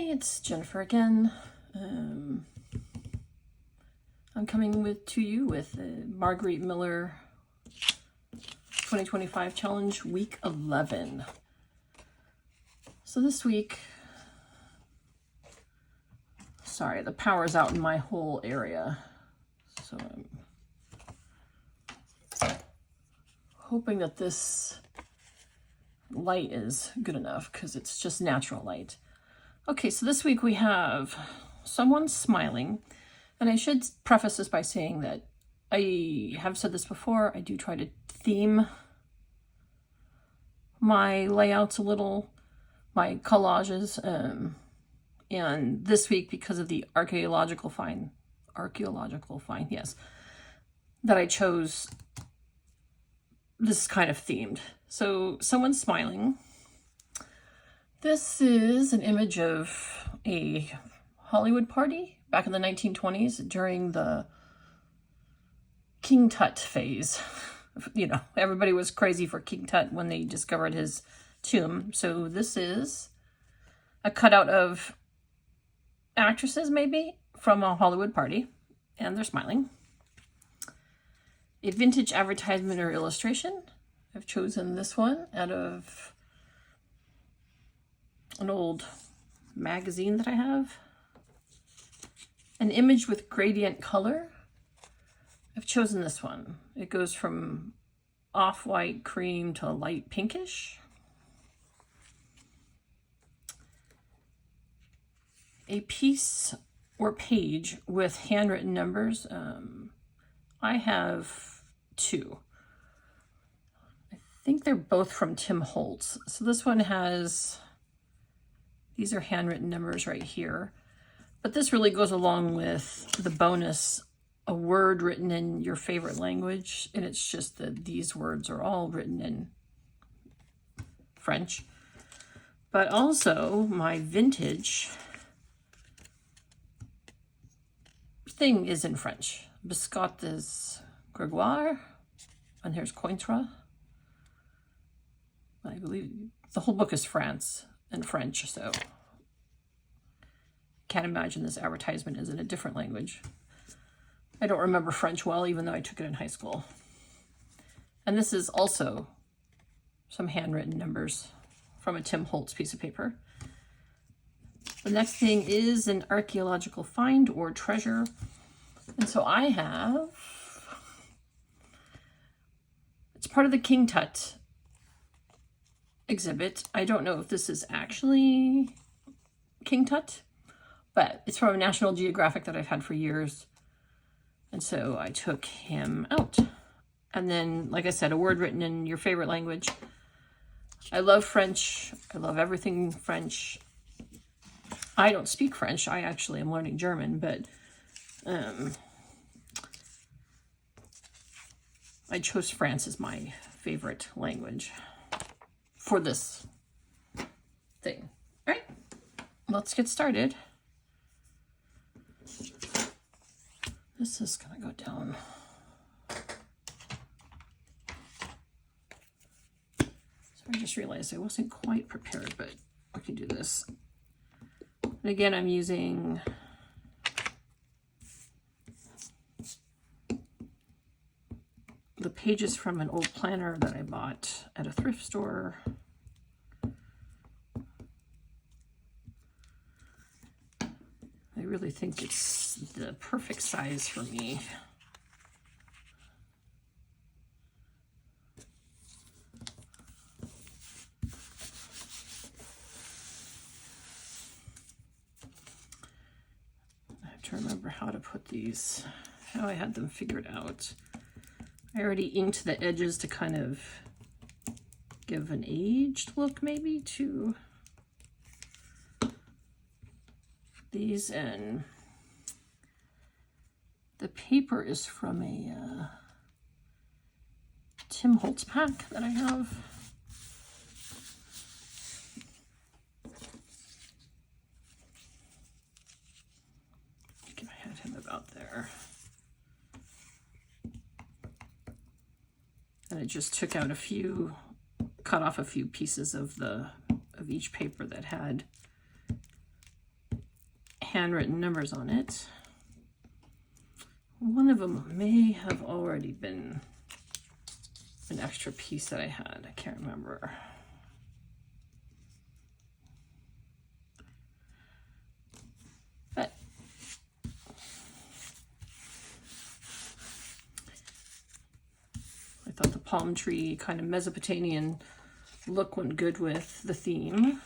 Hey, it's Jennifer again. I'm coming to you with the Margarete Miller 2025 Challenge Week 11. So this week, sorry, the power's out in my whole area. So I'm hoping that this light is good enough because it's just natural light. Okay, so this week we have someone smiling, and I should preface this by saying that I have said this before, I do try to theme my layouts a little, my collages, and this week, because of the archaeological find, yes, that I chose, this is kind of themed. So someone's smiling. This is an image of a Hollywood party back in the 1920s during the King Tut phase. You know, everybody was crazy for King Tut when they discovered his tomb. So this is a cutout of actresses, maybe, from a Hollywood party, and they're smiling. A vintage advertisement or illustration. I've chosen this one out of an old magazine that I have. An image with gradient color. I've chosen this one. It goes from off-white cream to light pinkish. A piece or page with handwritten numbers. I have two. I think they're both from Tim Holtz. So this one has, these are handwritten numbers right here. But this really goes along with the bonus, a word written in your favorite language. And it's just that these words are all written in French. But also my vintage thing is in French. Biscotte is Grégoire. And here's Cointre. I believe the whole book is France and French, so can't imagine this advertisement is in a different language. I don't remember French well, even though I took it in high school. And this is also some handwritten numbers from a Tim Holtz piece of paper. The next thing is an archaeological find or treasure. And so I have, it's part of the King Tut exhibit. I don't know if this is actually King Tut, but it's from National Geographic that I've had for years. And so I took him out. And then, like I said, a word written in your favorite language. I love French. I love everything French. I don't speak French. I actually am learning German, but I chose France as my favorite language for this thing. All right, let's get started. This is gonna go down. So I just realized I wasn't quite prepared, but I can do this. And again, I'm using the pages from an old planner that I bought at a thrift store. I really think it's the perfect size for me. I have to remember how to put these, how I had them figured out. I already inked the edges to kind of give an aged look maybe to these, and the paper is from a Tim Holtz pack that I have. I think I had him about there. And I just took out a few, cut off a few pieces of each paper that had handwritten numbers on it. One of them may have already been an extra piece that I had. I can't remember. But I thought the palm tree kind of Mesopotamian look went good with the theme.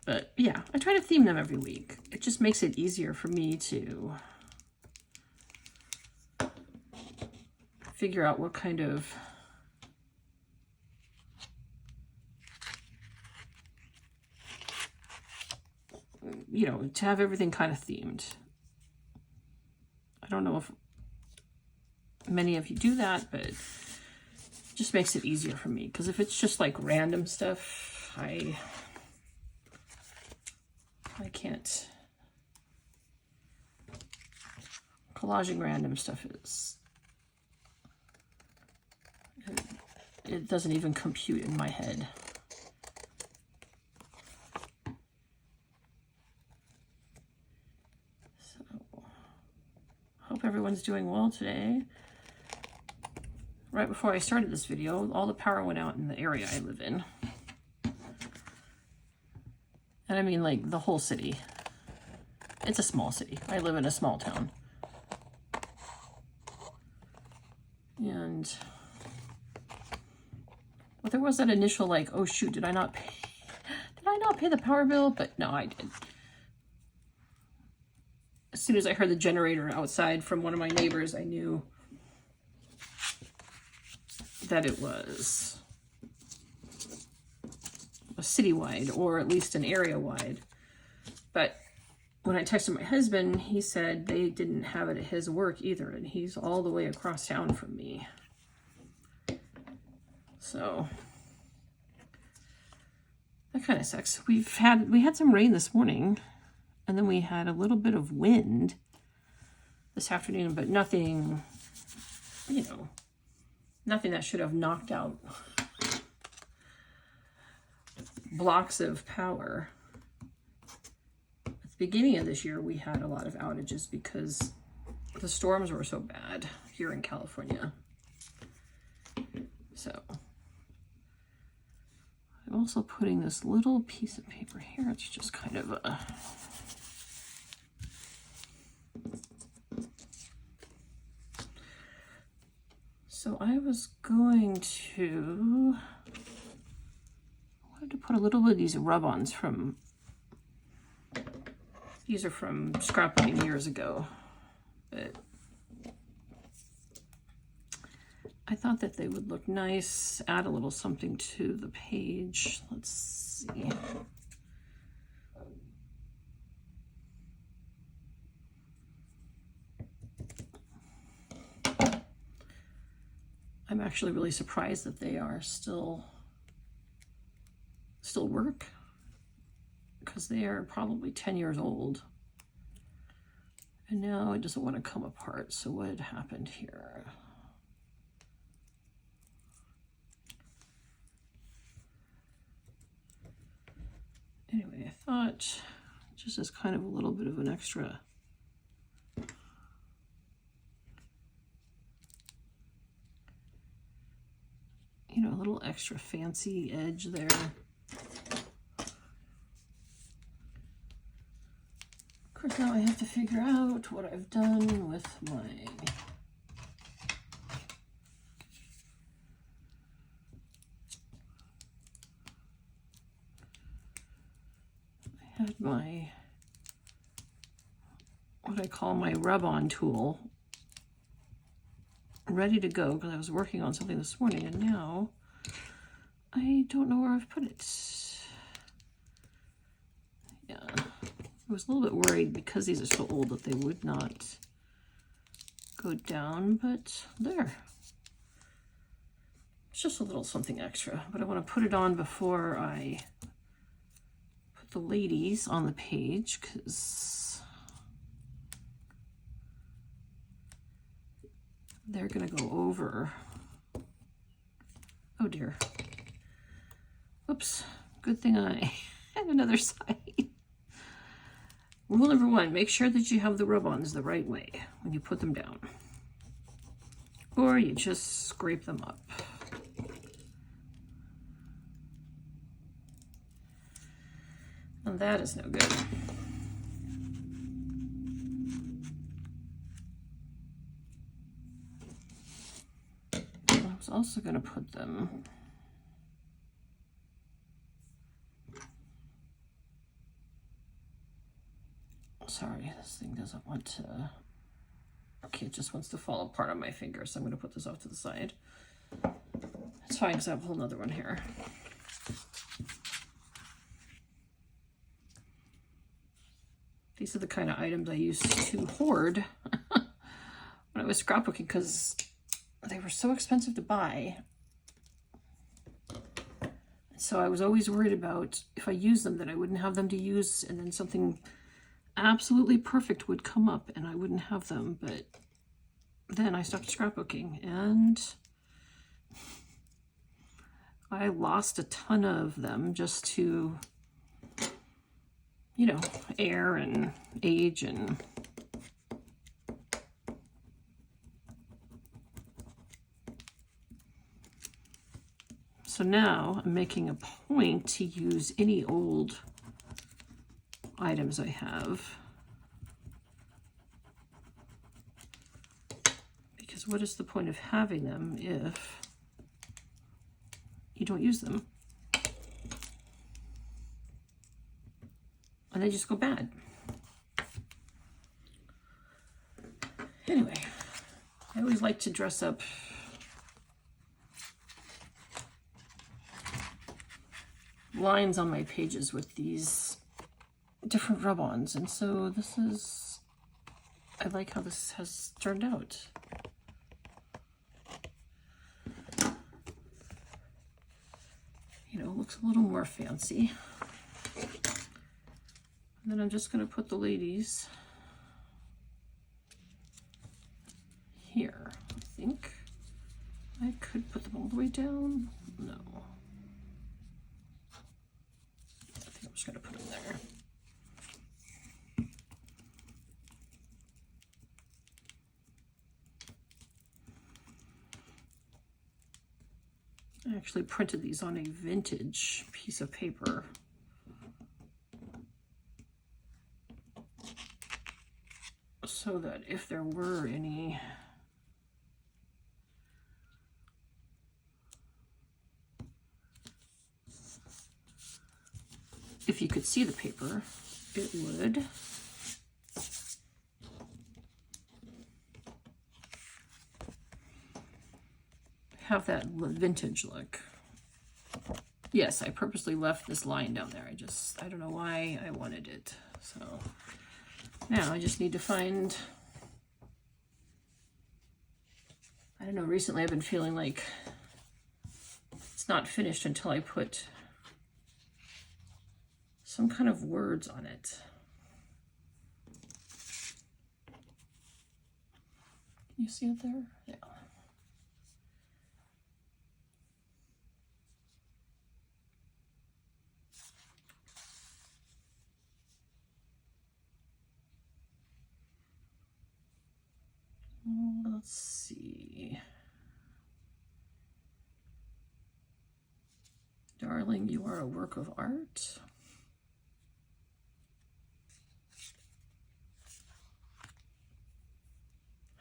But yeah, I try to theme them every week. It just makes it easier for me to figure out what kind of to have everything kind of themed. I don't know if many of you do that, but it just makes it easier for me. Because if it's just like random stuff, I can't. Collaging random stuff is, it doesn't even compute in my head. So, hope everyone's doing well today. Right before I started this video, all the power went out in the area I live in. And I mean like the whole city. It's a small city. I live in a small town. And well, there was that initial like, oh shoot, did I not pay the power bill? But no, I did. As soon as I heard the generator outside from one of my neighbors, I knew that it was a citywide, or at least an area-wide. But when I texted my husband, he said they didn't have it at his work either, and he's all the way across town from me. So that kind of sucks. We had some rain this morning, and then we had a little bit of wind this afternoon, but nothing, nothing that should have knocked out blocks of power. At the beginning of this year, we had a lot of outages because the storms were so bad here in California. So I'm also putting this little piece of paper here. It's just kind of a so I was going to put a little bit of these rub-ons from, these are from scrapbooking years ago, but I thought that they would look nice, add a little something to the page. Let's see. I'm actually really surprised that they are still work, because they are probably 10 years old. And now it doesn't want to come apart. So what had happened here? Anyway, I thought just as kind of a little bit of an extra a little extra fancy edge there. Of course, now I have to figure out what I've done with my what I call my rub-on tool ready to go, because I was working on something this morning and now I don't know where I've put it. Yeah, I was a little bit worried because these are so old that they would not go down, but there. It's just a little something extra, but I want to put it on before I put the ladies on the page, because they're going to go over. Oh dear. Oops. Good thing I had another side. Rule number 1, make sure that you have the rub-ons the right way when you put them down. Or you just scrape them up. And that is no good. I was also going to put them sorry, this thing doesn't want to, okay, it just wants to fall apart on my finger, so I'm going to put this off to the side. It's fine because I have a whole nother one here. These are the kind of items I used to hoard when I was scrapbooking because they were so expensive to buy. So I was always worried about if I used them that I wouldn't have them to use, and then something absolutely perfect would come up and I wouldn't have them. But then I stopped scrapbooking and I lost a ton of them just to, you know, air and age and so now I'm making a point to use any old items I have, because what is the point of having them if you don't use them and they just go bad? Anyway, I always like to dress up lines on my pages with these different rub-ons, and so this is, I like how this has turned out. You know, it looks a little more fancy. And then I'm just going to put the ladies here. I think I could put them all the way down. No. I think I'm just going to put them there. I actually printed these on a vintage piece of paper. So that if there were any if you could see the paper, it would have that vintage look. Yes, I purposely left this line down there. I don't know why I wanted it. So now I just need to find, I don't know, recently I've been feeling like it's not finished until I put some kind of words on it. Can you see it there? Yeah. Let's see. Darling, you are a work of art.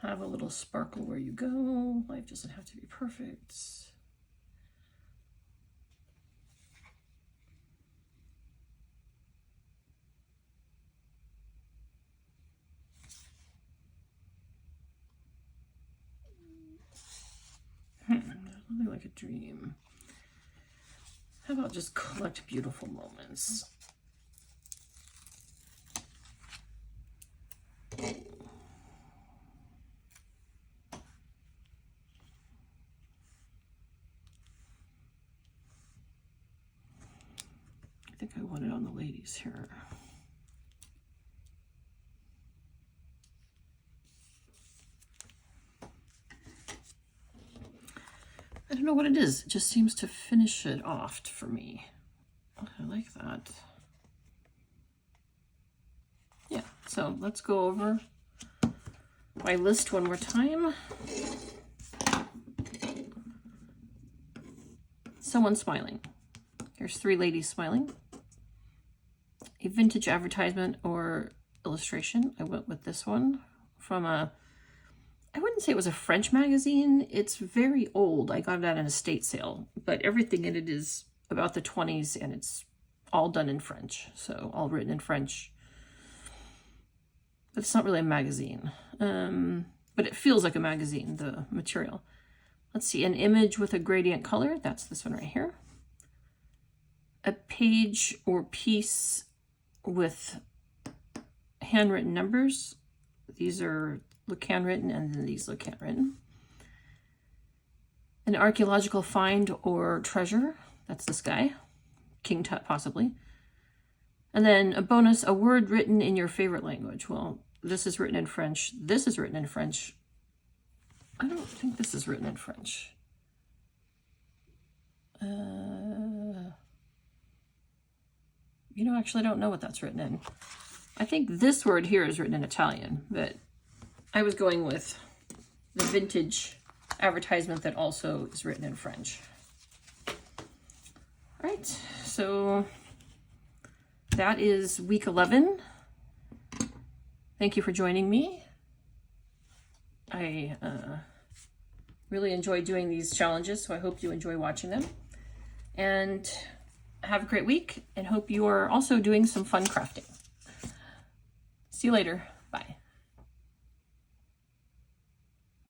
Have a little sparkle where you go. Life doesn't have to be perfect. Something like a dream. How about just collect beautiful moments? I think I want it on the ladies here. I don't know what it is. It just seems to finish it off for me. I like that. Yeah, so let's go over my list one more time. Someone smiling. Here's 3 ladies smiling. A vintage advertisement or illustration. I went with this one from a, I wouldn't say it was a French magazine. It's very old. I got it at an estate sale, but everything in it is about the 20s and it's all done in French. So all written in French. But it's not really a magazine. But it feels like a magazine, the material. Let's see, an image with a gradient color. That's this one right here. A page or piece with handwritten numbers. These look handwritten and then these look handwritten. An archaeological find or treasure. That's this guy. King Tut, possibly. And then a bonus, a word written in your favorite language. Well, this is written in French. This is written in French. I don't think this is written in French. You know, actually, I don't know what that's written in. I think this word here is written in Italian, but I was going with the vintage advertisement that also is written in French. All right, so that is week 11. Thank you for joining me. I really enjoy doing these challenges, so I hope you enjoy watching them. And have a great week, and hope you are also doing some fun crafting. See you later.